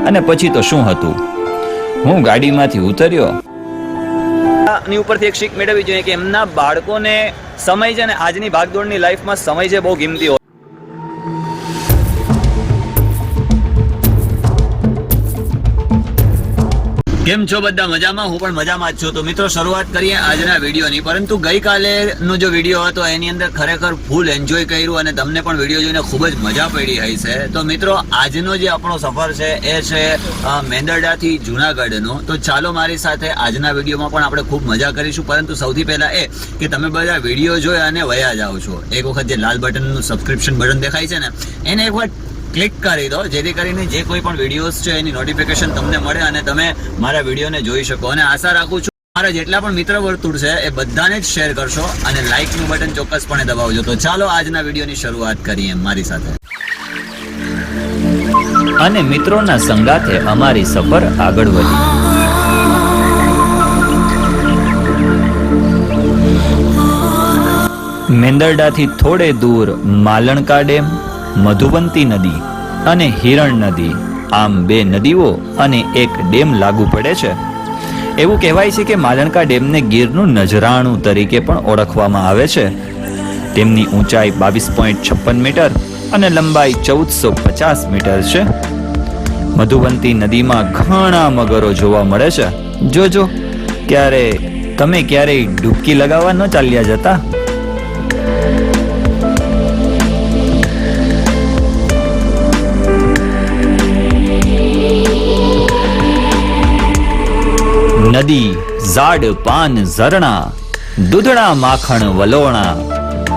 અને પછી તો શું હતું, હું ગાડીમાંથી ઉતર્યો ની ઉપરથી એક શીખ મેળવવી જોઈએ કે એમના બાળકોને સમય છે ને આજની ભાગદોડની લાઈફમાં સમય છે બહુ કિંમતી હોય. કેમ છો બધા? મજામાં? હું પણ મજામાં જ છું. તો મિત્રો, શરૂઆત કરીએ આજના વિડીયોની. પરંતુ ગઈકાલેનો જો વિડીયો હતો એની અંદર ખરેખર ફૂલ એન્જોય કર્યું અને તમને પણ વિડીયો જોઈને ખૂબ જ મજા પડી હશે. તો મિત્રો, આજનો જે આપણો સફર છે એ છે મેંદરડાથી જુનાગઢનો. તો ચાલો મારી સાથે આજના વિડીયોમાં પણ આપણે ખૂબ મજા કરીશું. પરંતુ સૌથી પહેલા એ કે તમે બધા વિડીયો જોઈ અને વયા જાઓ છો. એક વખત જે લાલ બટનનું સબસ્ક્રિપ્શન બટન દેખાય છે ને એને એક વખત ક્લિક કરી દો, જેથી કરીને જે કોઈ પણ વિડીયોઝ છે એની નોટિફિકેશન તમને મળે અને તમે મારા વિડીયોને જોઈ શકો. અને આશા રાખું છું મારા જેટલા પણ મિત્ર વર્તુળ છે એ બધાને જ શેર કરશો અને લાઇકનું બટન ચોક્કસપણે દબાવજો. તો ચાલો આજના વિડીયોની શરૂઆત કરીએ મારી સાથે. અને મિત્રોના સંગાથે અમારી સફર આગળ વધી. મેંદરડાથી થોડે દૂર માલણકા ડેમ, મધુવંતી નદી અને હિરણ નદી, આમ બે નદીઓ અને એક ડેમ લાગુ પડે છે. એવું કહેવાય છે કે માલણકા ડેમને ગીરનું નજરાણું તરીકે પણ ઓળખવામાં આવે છે. તેમની ઊંચાઈ 22.56 મીટર અને લંબાઈ 1450 મીટર છે. મધુવંતી નદીમાં ઘણા મગરો જોવા મળે છે. જોજો તમે ક્યારેય ડૂબકી લગાવવા ન ચાલ્યા જતા. નદી ઝાડ પાન ઝરણા, દૂધડા માખણ વલોણા,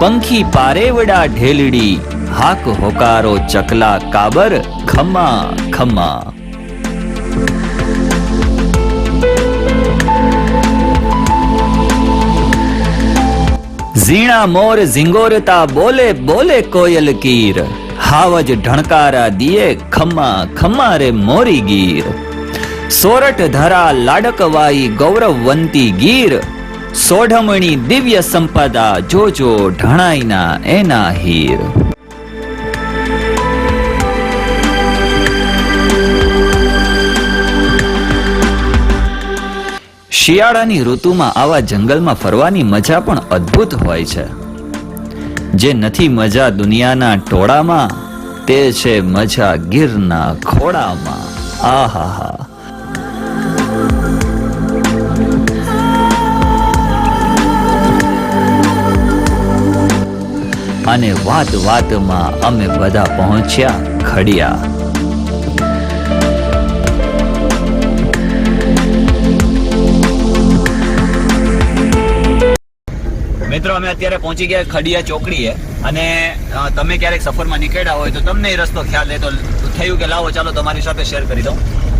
પંખી પારેવડા ઢેલડી, હાક હોકારો ચકલા કાબર, ખમ્મા ખમ્મા. ઝીણા મોર ઝીંગોરતા બોલે બોલે કોયલ કીર, હાવજ ઢણકારા દિયે ખમ્મા ખમ્મા રે મોરી ગીર. સોરઠ ધરા લાડકવાઈ ગૌરવવંતી ગીર, સોઢમણી દિવ્ય સંપદા જોજો ઢણાઈના એના હીર. શિયાળાની ઋતુમાં આવા જંગલમાં ફરવાની મજા પણ અદ્ભુત હોય છે. જે નથી મજા દુનિયાના ટોળામાં, તે છે મજા ગીરના ખોળામાં. આહાહા. અને વાત વાતમાં અમે બધા પહોંચ્યા ખડિયા. મિત્રો, અમે અત્યારે પહોંચી ગયા ખડિયા ચોકડીએ. અને તમે ક્યારેક સફરમાં નીકળ્યા હોય તો તમને એ રસ્તો ખ્યાલ રહે, તો થયું કે લાવો ચાલો તમારી સાથે શેર કરી દઉં.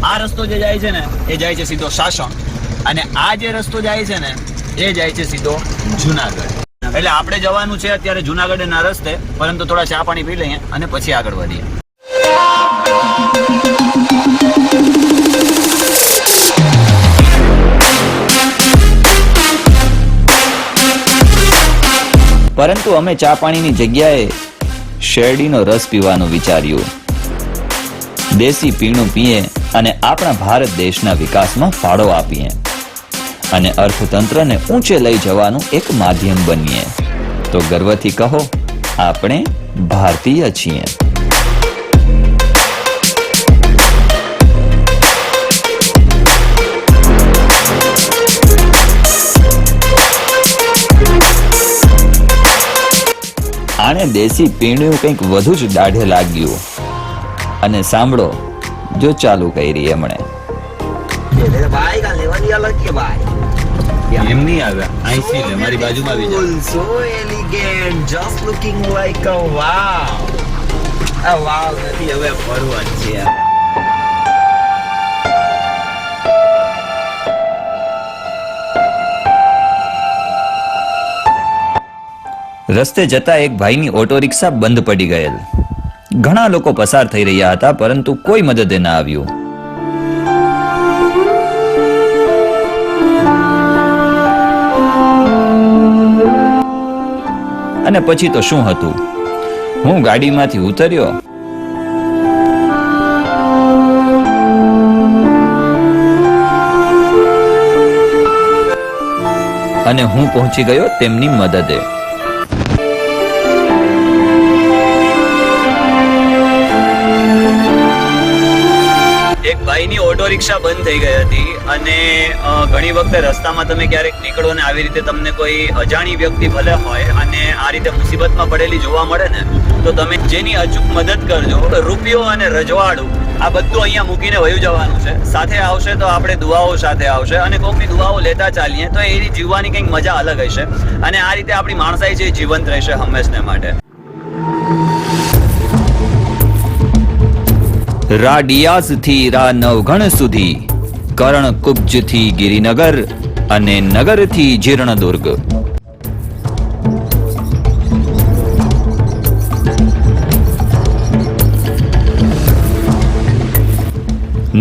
આ રસ્તો જે જાય છે ને એ જાય છે સીધો સાસણ, અને આ જે રસ્તો જાય છે ને એ જાય છે સીધો જુનાગઢ. એટલે આપણે જવાનું છે અત્યારે જુનાગઢના રસ્તે, પરંતુ થોડા ચા પાણી પી લઈએ અને પછી આગળ વધીએ. પરંતુ અમે ચા પાણીની જગ્યાએ શેરડીનો રસ પીવાનું વિચાર્યું. દેશી પીણું પીએ અને આપણા ભારત દેશના વિકાસમાં ફાળો આપીએ અને અર્થતંત્રને ઊંચે લઈ જવાનું એક માધ્યમ બનીએ. તો ગર્વથી કહો, આપણે ભારતીય છીએ. આને દેશી પીણું કંઈક વધુ જ દાઢે લાગ્યું. અને સાંભળો, જો ચાલુ કરી એમણે. એમ નહીં આવ્યા, અહીંથી લે, મારી બાજુમાં આવી જાય. So elegant, just looking like a wow. આ વાવ નથી, હવે ફરવા છે. રસ્તે જતા એક ભાઈની ઓટો રિક્ષા બંધ પડી ગયેલ. ઘણા લોકો પસાર થઈ રહ્યા હતા, પરંતુ કોઈ મદદે ના આવ્યું. અને પછી તો શું હતું, હું ગાડીમાંથી ઉતર્યો અને હું પહોંચી ગયો તેમની મદદે. એક ભાઈની ઓટો રિક્ષા બંધ થઈ ગઈ હતી અને ઘણી વખતે રસ્તામાં તમે ક્યારેક નીકળો ને આવી રીતે તમને કોઈ અજાણી વ્યક્તિ ભલે હોય અને આ રીતે મુસીબતમાં પડેલી જોવા મળે ને તો તમે જેની અચૂક મદદ કરજો. રૂપિયો અને રજવાડું આ બધું અહીંયા મૂકીને વયું જવાનું છે. સાથે આવશે તો આપણે દુઆઓ સાથે આવશે અને કોઈકની દુઆઓ લેતા ચાલીએ તો એની જીવવાની કંઈક મજા અલગ હશે અને આ રીતે આપણી માણસાઈ છે જીવંત રહેશે હંમેશને માટે. રાડિયાઝ થી રા નવગણ સુધી, કર્ણકુબ્જ થી ગિરિનગર અને નગર થી જીર્ણદુર્ગ.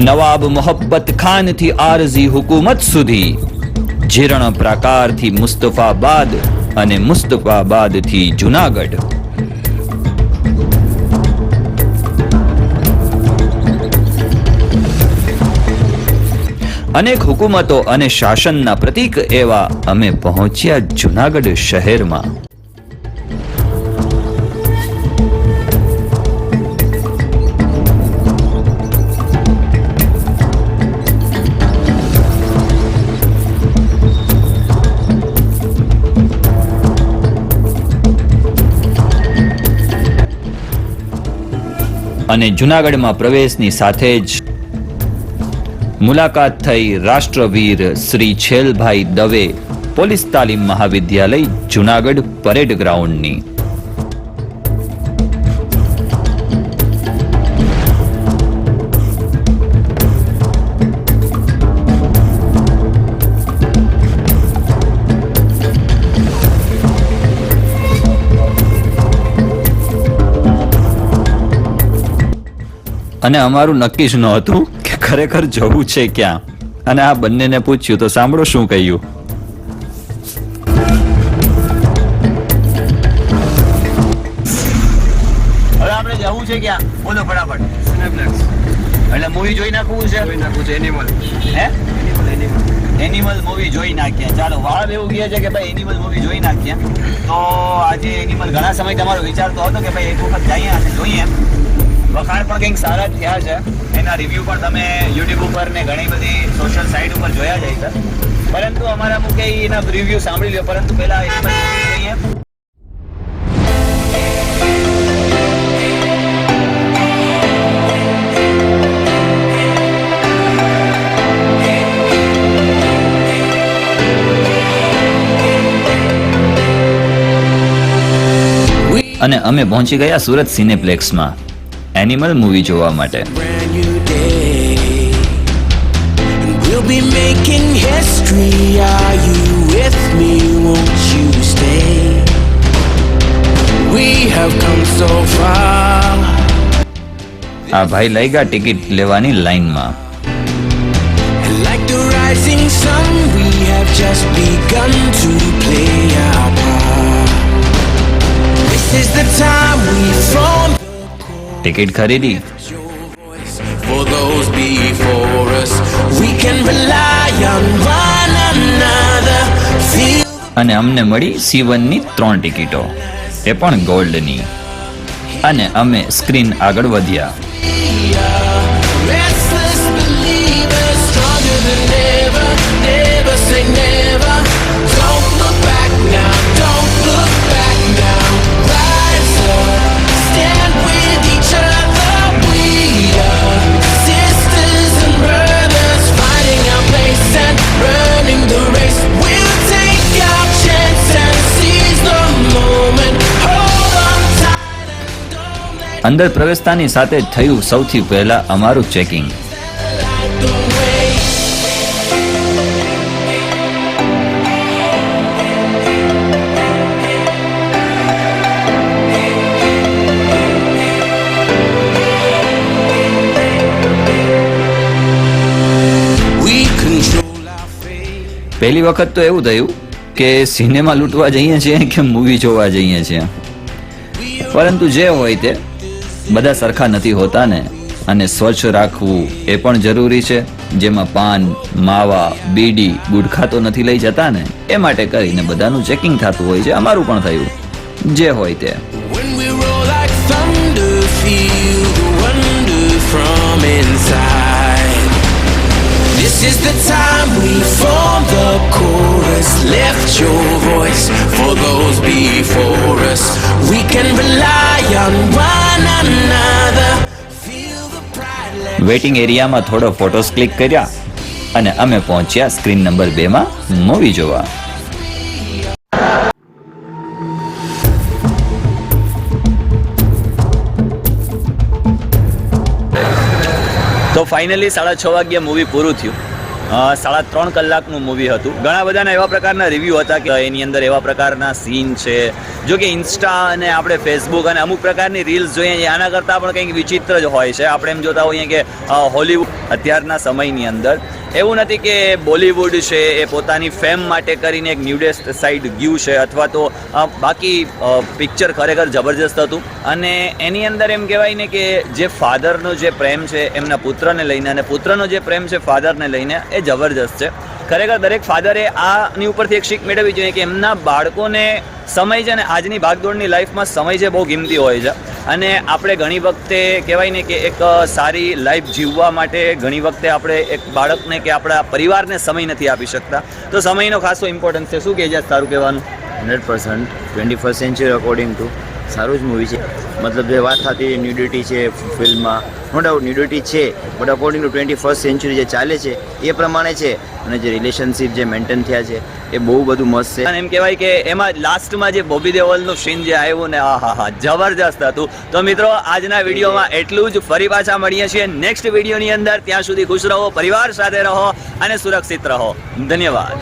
નવાબ મોહબ્બત ખાન થી આરઝી હુકુમત સુધી, જીર્ણ પ્રાકાર થી મુસ્તફાબાદ અને મુસ્તફાબાદ થી જુનાગઢ. અનેક હુકુમતો અને શાસનના પ્રતીક એવા અમે પહોંચ્યા જુનાગઢ શહેરમાં. અને જુનાગઢમાં પ્રવેશની સાથે જ મુલાકાત થઈ રાષ્ટ્રવીર શ્રી છેલભાઈ દવે પોલીસ તાલીમ મહાવિદ્યાલય જુનાગઢ પરેડ ગ્રાઉન્ડની. અને અમારું નક્કી જ નહોતું કે ખરેખર જવું છે ક્યાં, અને આ બંનેને પૂછ્યું તો સાંભળો શું કહ્યું. હવે આપણે જવું છે ક્યાં બોલો ફટાફટ. એટલે મૂવી જોઈ નાખવું છે. એનિમલ. હે એનિમલ મૂવી જોઈ નાખ્યા. ચાલો વાળ એવું કહે છે કે ભાઈ એનિમલ મૂવી જોઈ નાખ્યા. તો આજે એનિમલ ઘણા સમય તમારો વિચારતો હતો કે ભાઈ એક વખત જઈએ અને જોઈએ. વખાણ પણ કંઈક સારા થયા છે. એના રિવ્યૂ પણ તમે યુટ્યુબ ઉપર ને ઘણી બધી સોશિયલ સાઇટ ઉપર જોયા જ હશે. પરંતુ અમારા મુકે એના રિવ્યૂ સાંભળી લ્યો. પરંતુ પહેલા એનિમલ મૂવી જોઈએ. અને અમે પહોંચી ગયા સુરત સિનેપ્લેક્સમાં એનિમલ મૂવી જોવા માટે. We'll be making history. Are you with me? Won't you stay? We have come so far. આ ભાઈ લઈ ગયા ટિકિટ લેવાની લાઈનમાં. Like the rising sun, we have just begun to play our part. This is the time we from. Ticket ખરીદી. For those before us, we can rely on one another. અને અમને મળી C1ની 3 ટિકિટો, એ પણ ગોલ્ડની. અને અમે સ્ક્રીન આગળ વધ્યા. અંદર પ્રવેશતાની સાથે થયું સૌથી પહેલા અમારું ચેકિંગ. પહેલી વખત તો એવું થયું કે સિનેમા લૂંટવા જઈએ છીએ કે મૂવી જોવા જઈએ છીએ. પરંતુ જે હોય તે બધા સરખા નથી હોતા ને. અને સ્વચ્છ રાખવું એ પણ જરૂરી છે, જેમાં પાન, માવા, બીડી, ગુટખા તો નથી લઈ જતા ને, એ માટે કરીને બધાનું ચેકિંગ થતું હોય છે. અમારું પણ થયું, જે હોય તે. When we roll like thunder, feel the wonder from inside. This is the time we form the chorus. Left your voice for those before us. We can rely on one another. Feel the pride. Waiting એરિયામાં થોડો photos click કર્યા અને અમે પહોંચ્યા screen number 2 માં movie જોવા. તો finally 6:30 વાગ્યે મૂવી પૂરું થયું. 3.5 કલાકનું મૂવી હતું. ઘણા બધાના એવા પ્રકારના રિવ્યૂ હતા કે એની અંદર એવા પ્રકારના સીન છે, જો કે ઇન્સ્ટા અને આપણે ફેસબુક અને અમુક પ્રકારની રીલ્સ જોઈએ છીએ, આના કરતાં પણ કંઈક વિચિત્ર જ હોય છે. આપણે એમ જોતા હોઈએ કે હોલિવૂડ અત્યારના સમયની અંદર એવું નથી કે બોલિવૂડ છે એ પોતાની ફેમ માટે કરીને એક ન્યુડેસ્ટ સાઇડ ગયું છે, અથવા તો બાકી પિક્ચર ખરેખર જબરજસ્ત હતું. અને એની અંદર એમ કહેવાય ને કે જે ફાધરનો જે પ્રેમ છે એમના પુત્રને લઈને અને પુત્રનો જે પ્રેમ છે ફાધરને લઈને એ જબરજસ્ત છે. ખરેખર દરેક ફાધરે આની ઉપરથી એક શીખ મેળવવી જોઈએ કે એમના બાળકોને સમય છે ને આજની ભાગદોડની લાઈફમાં સમય છે બહુ કિંમતી હોય છે. અને આપણે ઘણી વખતે કહેવાય ને કે એક સારી લાઈફ જીવવા માટે ઘણી વખતે આપણે એક બાળકને કે આપણા પરિવારને સમય નથી આપી શકતા. તો સમયનો ખાસો ઇમ્પોર્ટન્સ છે. શું કહે છે તારું કહેવાનું? 100% 21st સેન્ચુરી અકોર્ડિંગ ટુ સારું જ મૂવી છે. મતલબ જે વાત થતી ન્યુડિટી છે ફિલ્મમાં, નો ડાઉટ ન્યુડિટી છે, but according to 21st century જે ચાલે છે એ પ્રમાણે છે. અને જે રિલેશનશિપ જે મેન્ટેન થયા છે એ બહુ બધું મસ્ત છે. અને એમ કહેવાય કે એમાં લાસ્ટમાં જે બોબી દેઓલનું સીન જે આવ્યું ને, આહા જબરજસ્ત હતું. તો મિત્રો આજના વિડીયોમાં એટલું જ. ફરી પાછા મળીએ છીએ નેક્સ્ટ વિડીયોની અંદર. ત્યાં સુધી ખુશ રહો, પરિવાર સાથે રહો અને સુરક્ષિત રહો. ધન્યવાદ.